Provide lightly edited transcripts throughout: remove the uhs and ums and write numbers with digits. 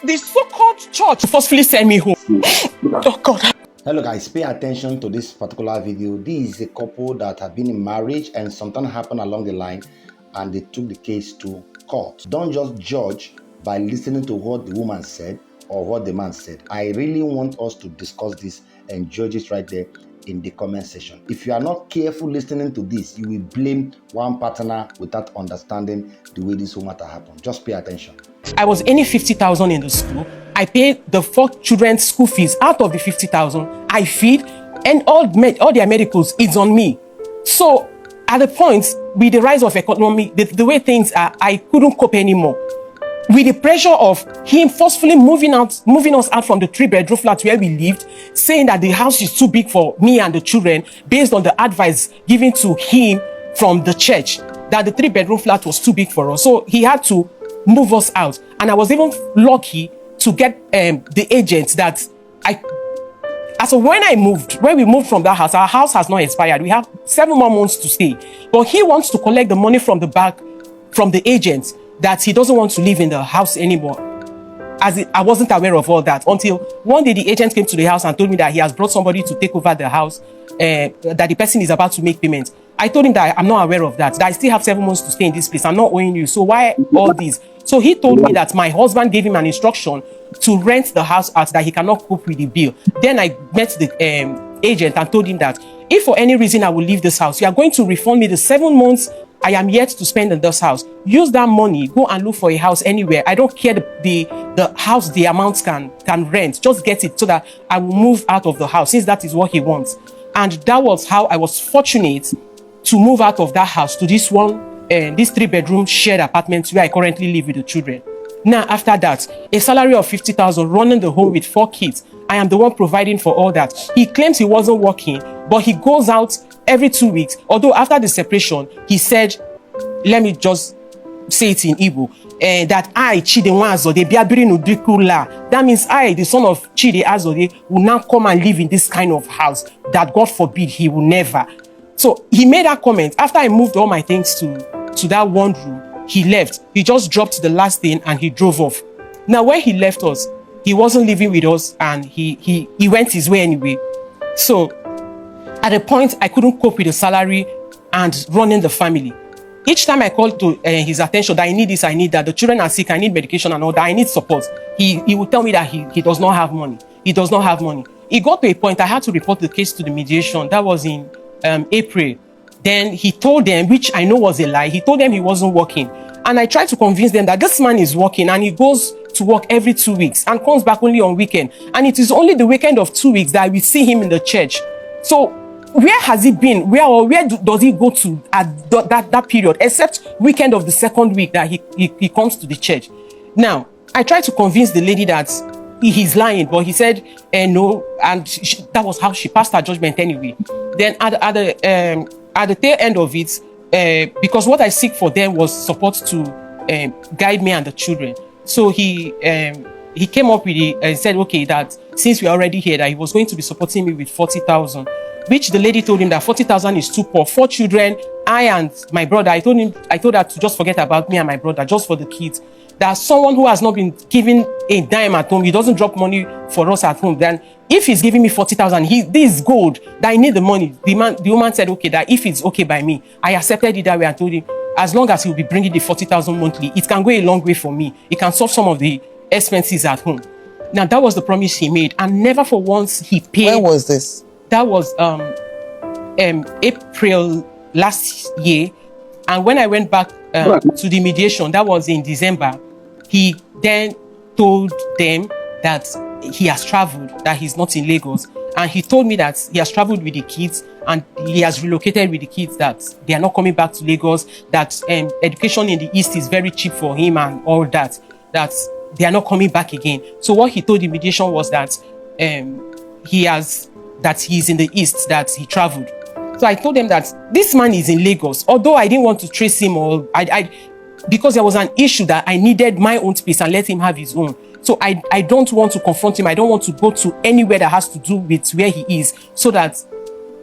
the so-called church forcefully sent me home. Oh God. Hello guys, pay attention to this particular video. This is a couple that have been in marriage and something happened along the line and they took the case to court. Don't just judge by listening to what the woman said or what the man said. I really want us to discuss this and judge it right there in the comment section. If you are not careful listening to this, you will blame one partner without understanding the way this whole matter happened. Just pay attention. I was earning 50,000 in the school. I paid the 4 children's school fees. Out of the 50,000, I feed, and all their medicals is on me. So at the point, with the rise of economy, the way things are, I couldn't cope anymore. With the pressure of him forcefully moving us out from the 3-bedroom flat where we lived, saying that the house is too big for me and the children, based on the advice given to him from the church, that the 3-bedroom flat was too big for us. So he had to move us out. And I was even lucky to get the agent that so when we moved from that house, our house has not expired. We have 7 more months to stay. But he wants to collect the money from the back, from the agent, that he doesn't want to live in the house anymore. I wasn't aware of all that until one day the agent came to the house and told me that he has brought somebody to take over the house, that the person is about to make payments. I told him that I'm not aware of that I still have 7 months to stay in this place. I'm not owing you. So why all this? So he told me that my husband gave him an instruction to rent the house out, that he cannot cope with the bill. Then I met the agent and told him that if for any reason I will leave this house, you are going to refund me the 7 months I am yet to spend in this house. Use that money, go and look for a house anywhere. I don't care the house, the amounts can rent. Just get it so that I will move out of the house, since that is what he wants. And that was how I was fortunate to move out of that house to this 3-bedroom shared apartment where I currently live with the children. Now, after that, a salary of 50,000, running the home with 4 kids. I am the one providing for all that. He claims he wasn't working, but he goes out every 2 weeks. Although after the separation, he said, let me just say it in Igbo, that I, Chide Azode, Biabiri Nudikula, that means I, the son of Chide Azode, will now come and live in this kind of house that God forbid he will never. So he made that comment. After I moved all my things to that one room, he left. He just dropped the last thing and he drove off. Now, when he left us, he wasn't living with us and he went his way anyway. So at a point, I couldn't cope with the salary and running the family. Each time I called to his attention that I need this, I need that, the children are sick, I need medication and all that, I need support, he would tell me that he does not have money. He does not have money. It got to a point I had to report the case to the mediation. That was in April. Then he told them, which I know was a lie, he told them he wasn't working. And I tried to convince them that this man is working and he goes to work every 2 weeks and comes back only on weekend. And it is only the weekend of 2 weeks that we see him in the church. So where has he been? Where does he go to at that period, except weekend of the 2nd week that he comes to the church? Now, I tried to convince the lady that he's lying, but he said no, and that was how she passed her judgment anyway. Then at the tail end of it, because what I seek for them was support to guide me and the children. So he came up with it and said, okay, that since we're already here, that he was going to be supporting me with 40,000, which the lady told him that 40,000 is too poor. 4 children, I and my brother. I told her to just forget about me and my brother, just for the kids. That someone who has not been given a dime at home, he doesn't drop money for us at home. Then if he's giving me 40,000, this is gold, that I need the money. The woman said, okay, that if it's okay by me, I accepted it that way and told him, as long as he'll be bringing the 40,000 monthly, it can go a long way for me. It can solve some of the expenses at home. Now, that was the promise he made, and never for once he paid. When was this? That was April last year. And when I went back to the mediation, that was in December, he then told them that he has traveled, that he's not in Lagos. And he told me that he has traveled with the kids and he has relocated with the kids, that they are not coming back to Lagos, that education in the East is very cheap for him and all that, that they are not coming back again. So what he told the mediation was that he's in the East, that he traveled. So I told them that this man is in Lagos, although I didn't want to trace him, or because there was an issue that I needed my own space and let him have his own. So I don't want to confront him. I don't want to go to anywhere that has to do with where he is, so that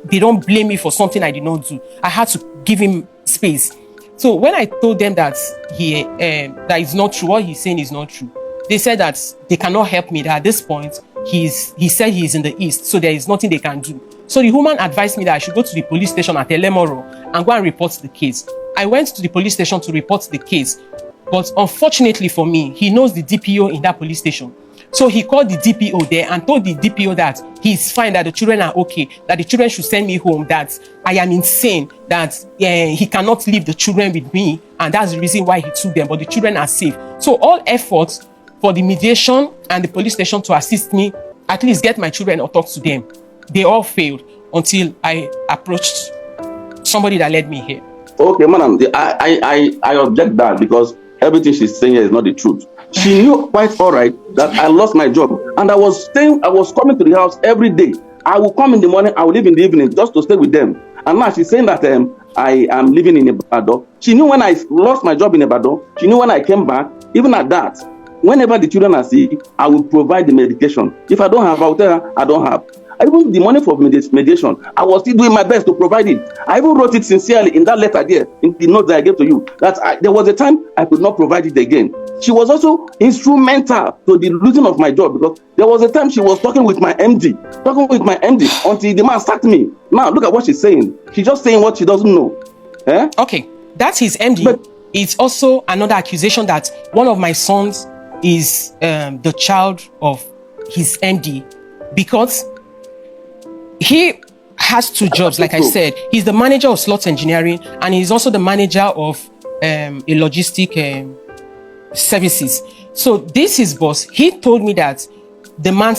they don't blame me for something I did not do. I had to give him space. So when I told them that that is not true, what he's saying is not true, they said that they cannot help me, that at this point, he said he's in the east, so there is nothing they can do. So the woman advised me that I should go to the police station at Elemoro and go and report the case. I went to the police station to report the case, but unfortunately for me, he knows the DPO in that police station. So he called the DPO there and told the DPO that he's fine, that the children are okay, that the children should send me home, that I am insane, that he cannot leave the children with me, and that's the reason why he took them, but the children are safe. So all efforts for the mediation and the police station to assist me, at least get my children or talk to them, they all failed until I approached somebody that led me here. Okay, madam, I object that, because everything she's saying here is not the truth. She knew quite all right that I lost my job, and I was coming to the house every day. I will come in the morning, I will leave in the evening just to stay with them. And now she's saying that I am living in Ibadan. She knew when I lost my job in Ibadan. She knew when I came back. Even at that, whenever the children are sick, I will provide the medication. If I don't have, I will tell her I don't have. Even the money for mediation, I was still doing my best to provide it. I even wrote it sincerely in that letter there, in the note that I gave to you, that there was a time I could not provide it again. She was also instrumental to the losing of my job, because there was a time she was talking with my MD until the man sacked me. Now look at what she's saying. She's just saying what she doesn't know. Okay, that's his MD. But it's also another accusation that one of my sons is the child of his MD, because he has two jobs. Like I said, he's the manager of slot engineering, and he's also the manager of a logistic services. So this is boss. He told me that the man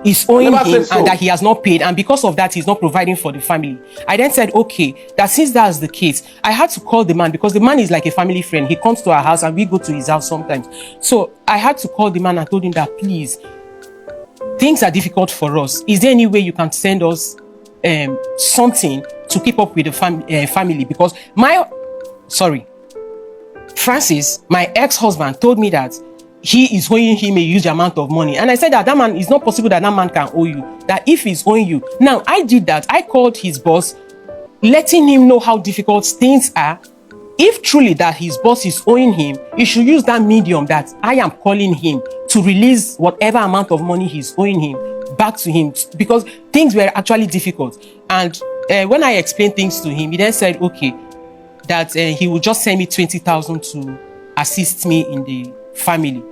is owing him and that he has not paid, and because of that he's not providing for the family. I then said, okay, that since that's the case, I had to call the man, because the man is like a family friend. He comes to our house and we go to his house sometimes. So I had to call the man and told him that, please, things are difficult for us. Is there any way you can send us something to keep up with the family? Because Francis, my ex-husband, told me that he is owing him a huge amount of money. And I said that man, it's not possible that man can owe you. That if he's owing you. Now, I did that. I called his boss, letting him know how difficult things are. If truly that his boss is owing him, he should use that medium that I am calling him to release whatever amount of money he's owing him back to him, because things were actually difficult. And when I explained things to him, he then said, okay, that he would just send me 20,000 to assist me in the family.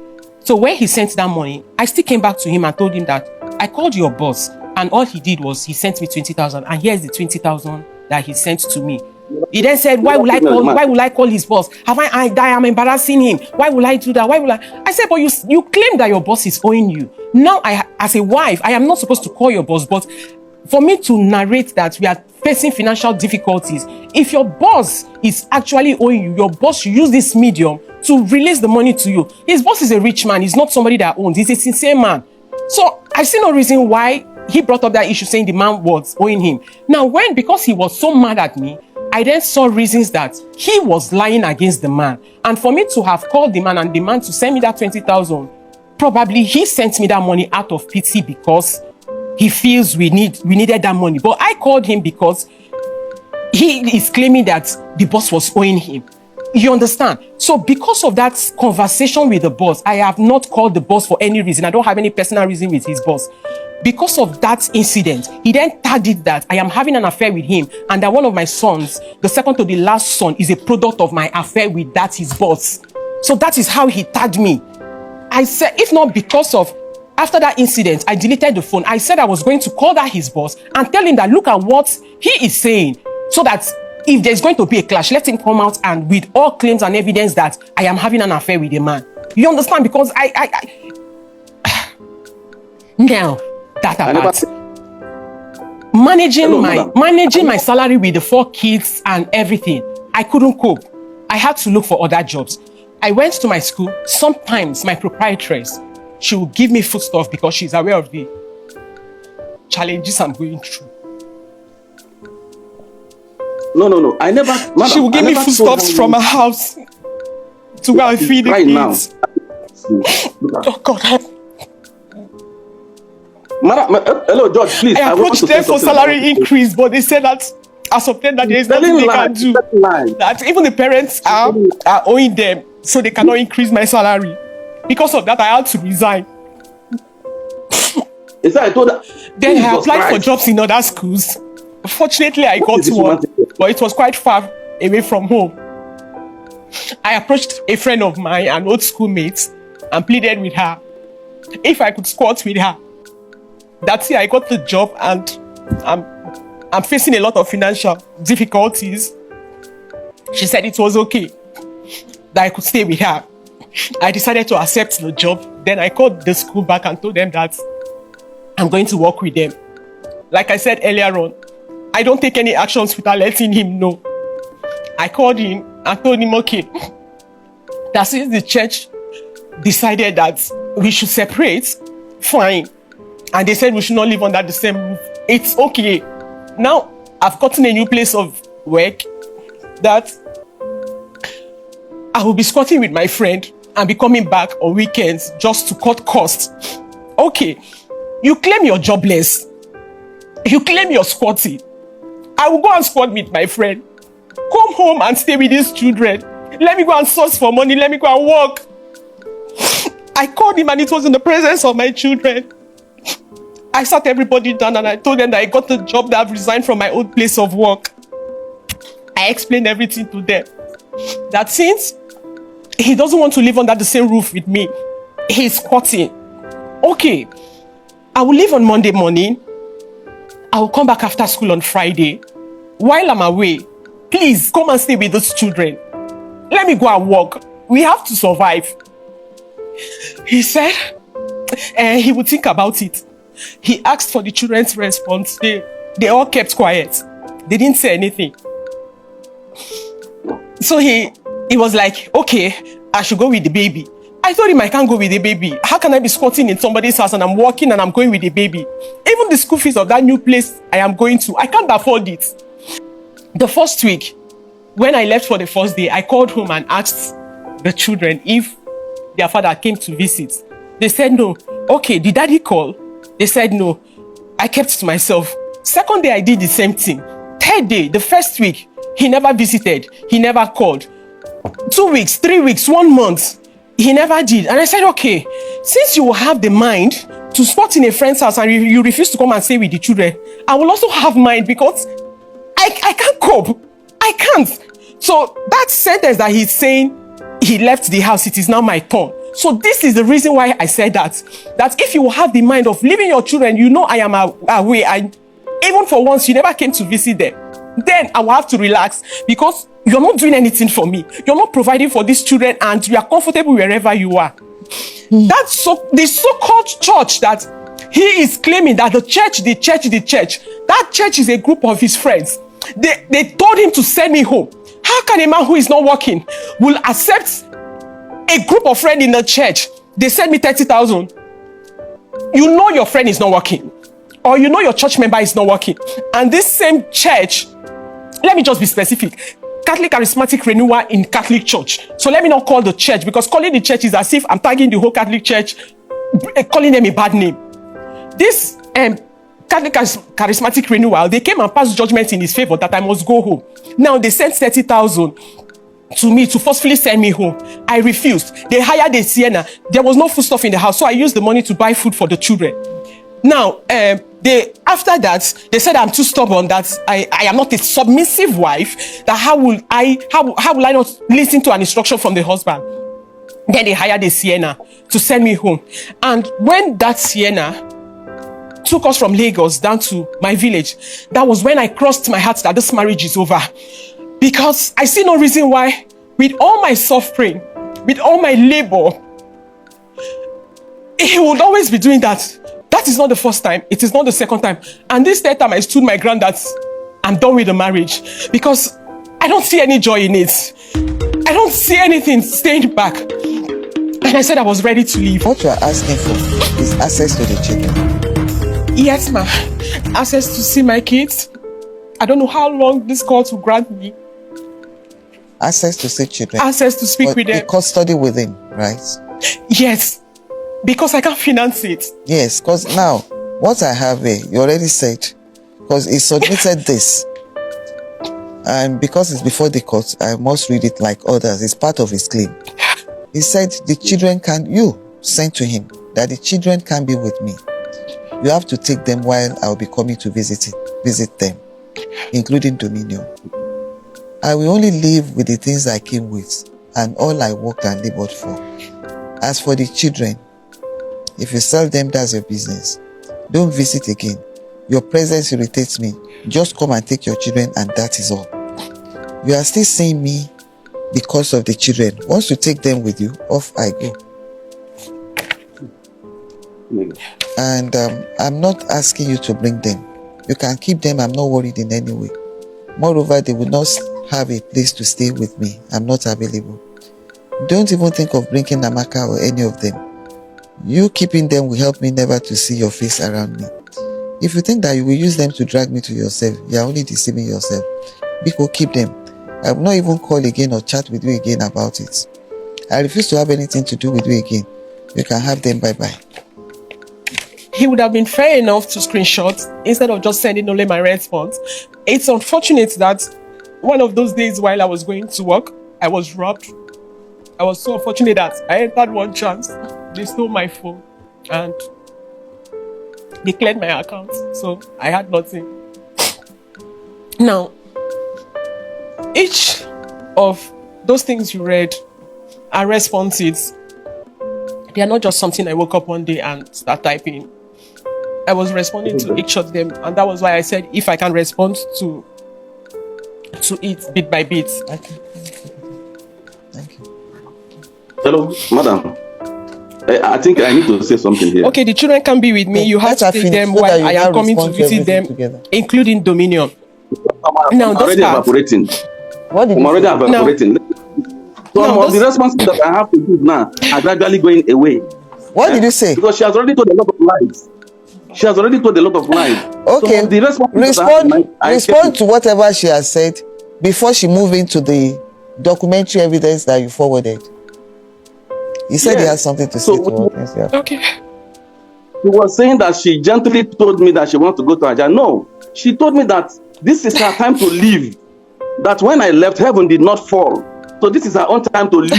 So when he sent that money, I still came back to him and told him that I called your boss, and all he did was he sent me 20,000, and here's the 20,000 that he sent to me. He then said, why will I call his boss? I am embarrassing him. Why will I do that? I said, but you claim that your boss is owing you. Now, as a wife, I am not supposed to call your boss, but for me to narrate that we are facing financial difficulties, if your boss is actually owing you, your boss should use this medium to release the money to you. His boss is a rich man. He's not somebody that owns. He's a sincere man. So I see no reason why he brought up that issue, saying the man was owing him. Now, because he was so mad at me, I then saw reasons that he was lying against the man. And for me to have called the man and the man to send me that 20,000, probably he sent me that money out of pity because he feels we needed that money. But I called him because he is claiming that the boss was owing him. You understand? So because of that conversation with the boss, I have not called the boss for any reason. I don't have any personal reason with his boss. Because of that incident, he then tagged it that I am having an affair with him, and that one of my sons, the second to the last son, is a product of my affair with that his boss. So that is how he tagged me. I said, if not because of, after that incident, I deleted the phone. I said I was going to call that his boss and tell him that look at what he is saying, so that if there's going to be a clash, let him come out and with all claims and evidence that I am having an affair with a man. You understand? Because now that about managing my salary with the 4 kids and everything, I couldn't cope. I had to look for other jobs. I went to my school. Sometimes my proprietress, she will give me foodstuff because she's aware of the challenges I'm going through. No. I never. Madam, she will give me foodstuffs from her house to go and feed the kids. Oh God, Madam, hello, George, please. I approached them for salary increase, but they said that as of then that there is nothing they can do. That even the parents are owing them. so they cannot increase my salary. Because of that, I had to resign. Is that I told her? Then I Jesus applied for Christ. jobs in other schools. Fortunately, I What got is this one, woman saying? but it was quite far away from home. I approached a friend of mine, an old schoolmate, and pleaded with her if I could squat with her. That's it, I got the job, and I'm facing a lot of financial difficulties. She said it was okay, that I could stay with her. I decided to accept the job. Then I called the school back and told them that I'm going to work with them. Like I said earlier on, I don't take any actions without letting him know. I called him and told him, okay, that since the church decided that we should separate, fine. And they said we should not live under the same roof. It's okay. Now, I've gotten a new place of work that I will be squatting with my friend and be coming back on weekends just to cut costs. Okay, you claim you're jobless. You claim you're squatting. I will go and squat with my friend. Come home and stay with these children. Let me go and source for money. Let me go and work. I called him and it was in the presence of my children. I sat everybody down and I told them that I got the job, that I've resigned from my old place of work. I explained everything to them. That since he doesn't want to live under the same roof with me, he's squatting. Okay, I will leave on Monday morning. I will come back after school on Friday. While I'm away, please come and stay with those children. Let me go and work. We have to survive. He said he would think about it. He asked for the children's response. They all kept quiet. They didn't say anything. So he was like, okay, I should go with the baby. I told him I can't go with the baby. How can I be squatting in somebody's house and I'm working and I'm going with the baby? Even the school fees of that new place I am going to, I can't afford it. The first week, when I left for the first day, I called home and asked the children if their father came to visit. They said no. Okay, did daddy call? They said no. I kept to myself. Second day, I did the same thing. Third day, the first week, he never visited. He never called. 2 weeks, 3 weeks, 1 month, he never did. And I said, okay, since you will have the mind to squat in a friend's house and you refuse to come and stay with the children, I will also have mind because I can't cope. I can't. So that sentence that he's saying, he left the house, it is now my turn. So this is the reason why I said that if you have the mind of leaving your children, you know I am away, and even for once you never came to visit them, then I will have to relax because you're not doing anything for me. You're not providing for these children and you are comfortable wherever you are. That's the so-called church that he is claiming that the church, that church is a group of his friends. They told him to send me home. How can a man who is not working will accept a group of friends in the church? They send me 30,000. You know your friend is not working, or you know your church member is not working. And this same church, let me just be specific, Catholic Charismatic Renewal in Catholic Church. So let me not call the church, because calling the church is as if I'm tagging the whole Catholic Church, calling them a bad name. This Catholic Charismatic Renewal, they came and passed judgment in his favor that I must go home. Now they sent 30,000 to me to forcefully send me home. I refused. They hired a Sienna. There was no food stuff in the house, so I used the money to buy food for the children. Now, after that, they said I'm too stubborn, that I am not a submissive wife, that how will I not listen to an instruction from the husband? Then they hired a Sienna to send me home. And when that Sienna took us from Lagos down to my village, that was when I crossed my heart that this marriage is over. Because I see no reason why, with all my suffering, with all my labor, he would always be doing that. That is not the first time. It is not the second time. And this third time, I stood my ground that I'm done with the marriage. Because I don't see any joy in it. I don't see anything staying back. And I said I was ready to leave. What you are asking for is access to the children. Yes, ma'am. Access to see my kids. I don't know how long this court will grant me. Access to see children. Access to speak with them. Custody with him, right? Yes. Because I can't finance it. Yes, because now, what I have here, you already said, because he submitted this. And because it's before the court, I must read it like others. It's part of his claim. He said, the children can, you sent to him that the children can be with me. You have to take them while I'll be coming to visit them, including dominion. I will only live with the things I came with and all I worked and labored for. As for the children, if you sell them, that's your business. Don't visit again. Your presence irritates me. Just come and take your children, and that is all. You are still seeing me because of the children. Once you take them with you, off I go. And I'm not asking you to bring them. You can keep them. I'm not worried in any way. Moreover, they will not have a place to stay with me. I'm not available. Don't even think of bringing Namaka or any of them. You keeping them will help me never to see your face around me. If you think that you will use them to drag me to yourself, you are only deceiving yourself. Biko, keep them. I will not even call again or chat with you again about it. I refuse to have anything to do with you again. You can have them. Bye-bye. He would have been fair enough to screenshot instead of just sending only my response. It's unfortunate that one of those days while I was going to work, I was robbed. I was so unfortunate that I entered one chance. They stole my phone and they cleared my account. So I had nothing. Now, each of those things you read are responses. They are not just something I woke up one day and start typing. I was responding to each of them, and that was why I said if I can respond to it bit by bit. Thank you. Hello, madam. I think I need to say something here. Okay, the children can be with me. You have to take them while I am coming to visit them, including dominion. Now, I'm already evaporating. What did I'm already you say? evaporating. Some of the responses that I have to give now are gradually going away. What did you say? Because she has already told a lot of lies. She has already told a lot of lies. Okay, So the respond to whatever she has said before she move into the documentary evidence that you forwarded. You said you had something to say to her. Okay. She was saying that she gently told me that she wants to go to Aja. No, she told me that this is her time to leave. That when I left, heaven did not fall. So this is her own time to leave.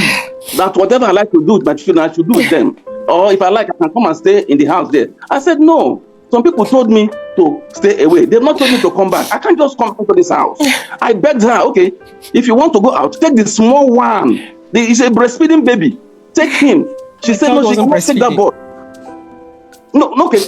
That whatever I like to do with my children, I should do with them. Or if I like, I can come and stay in the house there. I said, no. Some people told me to stay away. They've not told me to come back. I can't just come into this house. I begged her, okay, if you want to go out, take the small one. He's a breastfeeding baby. Take him. She said, no, she cannot take that boy. No, okay,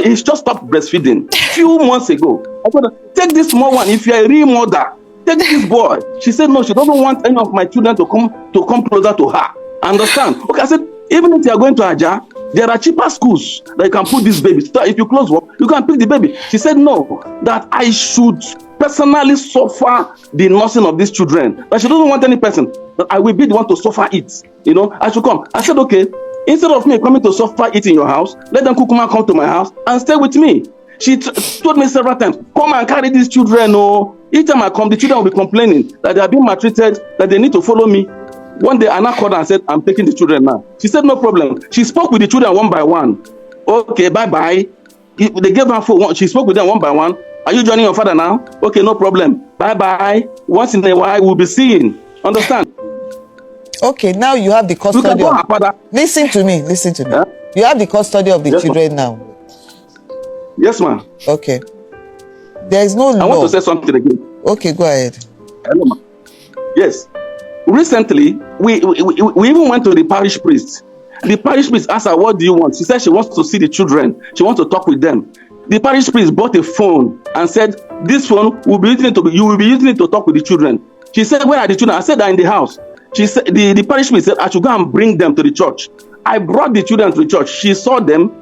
he's just stopped breastfeeding few months ago. I told her, take this small one. If you're a real mother, take this boy. She said, no, she doesn't want any of my children to come closer to her. Understand? Okay, I said, even if you are going to Aja, there are cheaper schools that you can put this baby. So if you close work, you can pick the baby. She said, no, that I should personally suffer the nursing of these children. But she doesn't want any person. That I will be the one to suffer it. You know, I should come. I said, okay, instead of me coming to suffer it in your house, let them come to my house and stay with me. She told me several times, come and carry these children. Oh, each time I come, the children will be complaining that they are being maltreated, that they need to follow me. One day, Anna called and said, I'm taking the children now. She said, no problem. She spoke with the children one by one. Okay, bye-bye. They gave her phone. She spoke with them one by one. Are you joining your father now? Okay, no problem. Bye-bye. Once in a while, we'll be seeing. Understand? Okay, now you have the custody of... father. Listen to me. Yeah? You have the custody of the children now. Yes, ma'am. Okay. There is no law. I want to say something again. Okay, go ahead. Hello, ma'am. Yes. Recently, we even went to the parish priest. The parish priest asked her, what do you want? She said she wants to see the children. She wants to talk with them. The parish priest bought a phone and said, this phone you will be using it to talk with the children. She said, where are the children? I said, they're in the house. She said, the parish priest said, I should go and bring them to the church. I brought the children to the church. She saw them.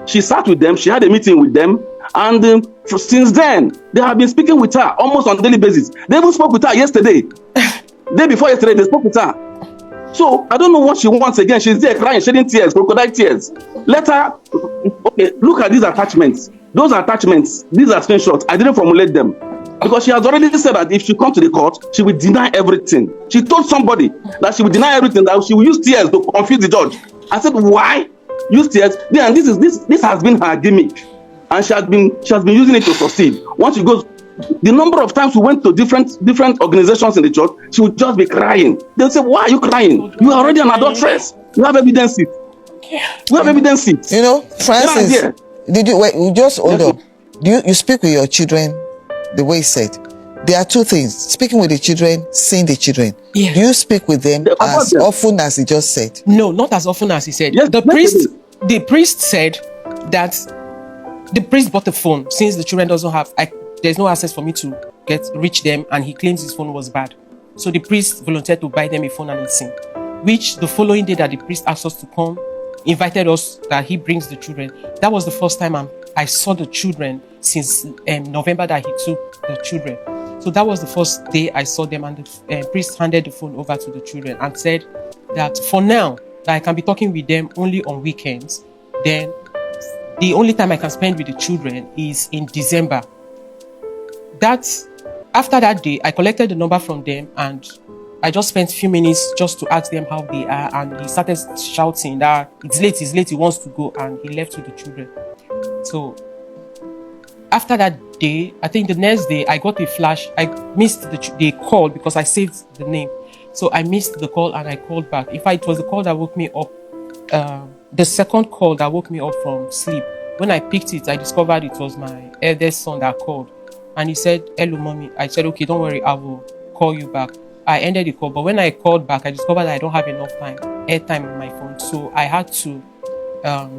She sat with them. She had a meeting with them. And since then, they have been speaking with her almost on a daily basis. They even spoke with her yesterday. Day before yesterday, they spoke with her. So I don't know what she wants again. She's there crying, shedding tears, crocodile tears. Let her, okay, look at these attachments. Those attachments, these are screenshots. I didn't formulate them. Because she has already said that if she comes to the court, she will deny everything. She told somebody that she will deny everything, that she will use tears to confuse the judge. I said, why? Use tears? Then this has been her gimmick. And she has been using it to succeed. Once she goes The number of times we went to different organizations in the church, she would just be crying. They'll say, why are you crying? You are already an adulteress. You have evidences. We have evidences. You know, Francis, did you wait? Just hold on. You speak with your children the way he said. There are two things: speaking with the children, seeing the children. Yes. Do you speak with them as often as he just said? No, not as often as he said. Yes, The priest said that the priest bought a phone since the children doesn't have. There's no access for me to reach them, and he claims his phone was bad. So the priest volunteered to buy them a phone and a SIM. Which the following day that the priest asked us to come, invited us that he brings the children. That was the first time I saw the children since November that he took the children. So that was the first day I saw them, and the priest handed the phone over to the children and said that for now, that I can be talking with them only on weekends. Then the only time I can spend with the children is in December. After that day, I collected the number from them, and I just spent a few minutes just to ask them how they are, and he started shouting that it's late, he wants to go, and he left with the children. So after that day, I think the next day, I got a flash. I missed the call because I saved the name. So I missed the call and I called back. In fact, it was the call that woke me up, the second call that woke me up from sleep. When I picked it, I discovered it was my eldest son that called. And he said, hello, mommy. I said, okay, don't worry, I will call you back. I ended the call, but when I called back, I discovered that I don't have enough airtime on my phone. So I had to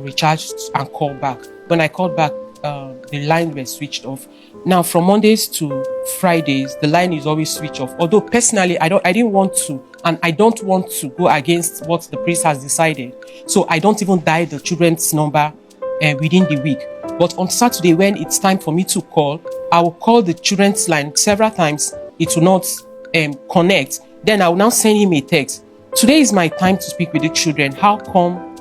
recharge and call back. When I called back, the line was switched off. Now, from Mondays to Fridays, the line is always switched off. Although personally, I didn't want to, and I don't want to go against what the priest has decided. So I don't even dial the children's number within the week. But on Saturday, when it's time for me to call, I will call the children's line several times. It will not connect. Then I will now send him a text. Today is my time to speak with the children. How come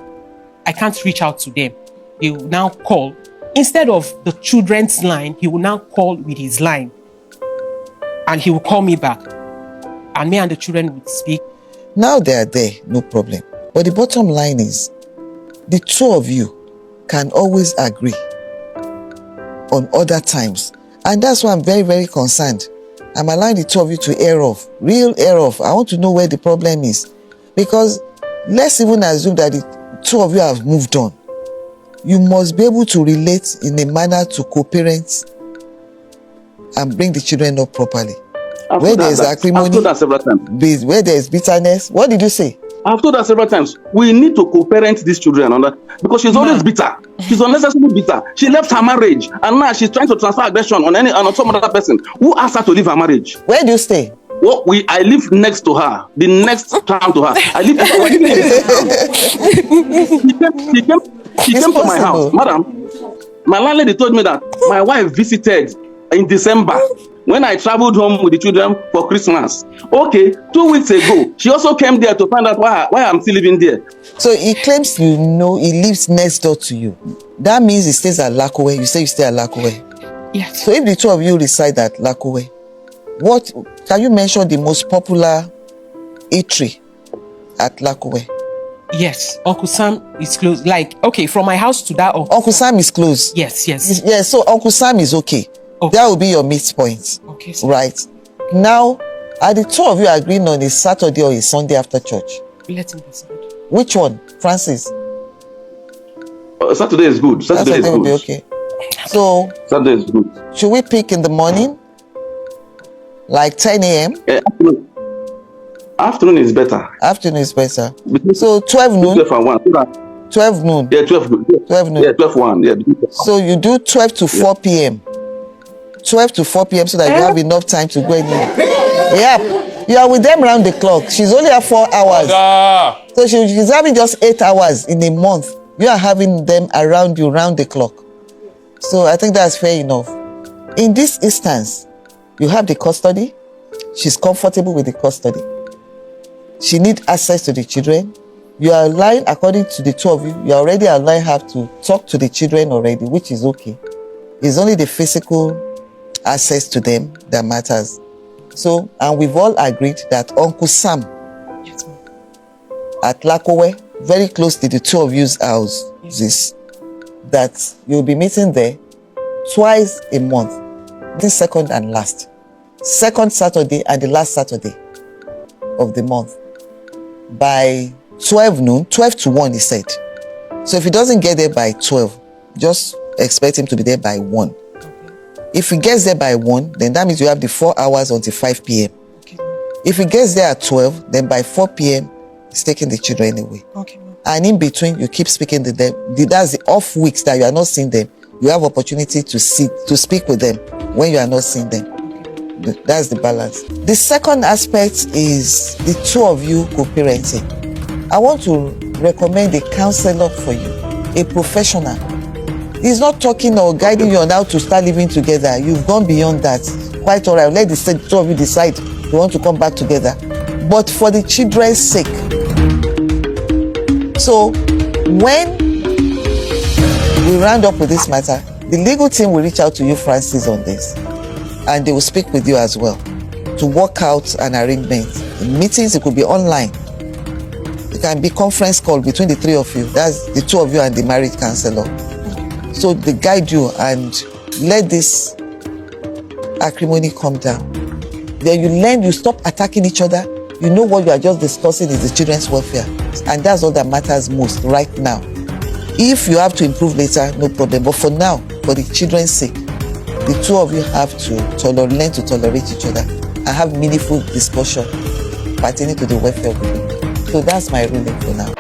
I can't reach out to them? He will now call. Instead of the children's line, he will now call with his line. And he will call me back. And me and the children would speak. Now they are there, no problem. But the bottom line is, the two of you can always agree on other times. And that's why I'm very, very concerned. I'm allowing the two of you to air off, real air off. I want to know where the problem is. Because let's even assume that the two of you have moved on. You must be able to relate in a manner to co-parents and bring the children up properly. Where there is acrimony, I've told that several times. Where there is bitterness. What did you say? I've told her several times, we need to co-parent these children because she's always bitter. She's unnecessarily bitter. She left her marriage and now she's trying to transfer aggression on some other person who asked her to leave her marriage. Where do you stay? Well, I live next to her, the next town to her. I live She came to my house. Madam, my landlady told me that my wife visited in December when I traveled home with the children for Christmas. Okay, 2 weeks ago, she also came there to find out why I'm still living there. So he claims he lives next door to you. That means he stays at Lakowe. You say you stay at Lakowe. Yes. So if the two of you reside at Lakowe, what can you mention the most popular eatery at Lakowe? Yes, Uncle Sam is close. Like, okay, from my house to that Uncle Sam is close. Yes. Yes, so Uncle Sam is okay. That will be your midpoint. Okay, sir. Right. Now, are the two of you agreeing on a Saturday or a Sunday after church? Let him decide. Which one, Francis? Saturday is good. Saturday is will good. be okay. So, Saturday is good. Should we pick in the morning? Like 10 a.m.? Afternoon is better. Afternoon is better. So 12 noon? 12 and 1. 12 noon? Yeah, 12 noon. 12 noon. Yeah, 12 1. Yeah. So you do 12 to 4 p.m. 12 to 4 p.m. so that you have enough time to go in. Yeah, you are with them around the clock. She's only at 4 hours. So she's having just 8 hours in a month. You are having them around you, round the clock. So I think that's fair enough. In this instance, you have the custody. She's comfortable with the custody. She needs access to the children. You are allowing, according to the two of you, you are already allowing her to talk to the children already, which is okay. It's only the physical access to them that matters. So, and we've all agreed that Uncle Sam at Lakowe, very close to the two of you's houses, that you'll be meeting there twice a month. This second and last. Second Saturday and the last Saturday of the month. By 12 noon, 12 to 1, he said. So if he doesn't get there by 12, just expect him to be there by 1. If he gets there by 1, then that means you have the 4 hours until 5 p.m. Okay. If he gets there at 12, then by 4 p.m., he's taking the children away. Okay. And in between, you keep speaking to them. That's the off weeks that you are not seeing them. You have opportunity to speak with them when you are not seeing them. Okay. That's the balance. The second aspect is the two of you co-parenting. I want to recommend a counselor for you, a professional. He's not talking or guiding you on how to start living together. You've gone beyond that. Quite all right. Let the two of you decide you want to come back together. But for the children's sake. So when we round up with this matter, the legal team will reach out to you, Francis, on this. And they will speak with you as well to work out an arrangement. In meetings, it could be online. It can be conference call between the three of you. That's the two of you and the marriage counselor. So they guide you and let this acrimony come down. Then you learn, you stop attacking each other. You know what you are just discussing is the children's welfare. And that's all that matters most right now. If you have to improve later, no problem. But for now, for the children's sake, the two of you have to learn to tolerate each other and have meaningful discussion pertaining to the welfare of the baby. So that's my ruling for now.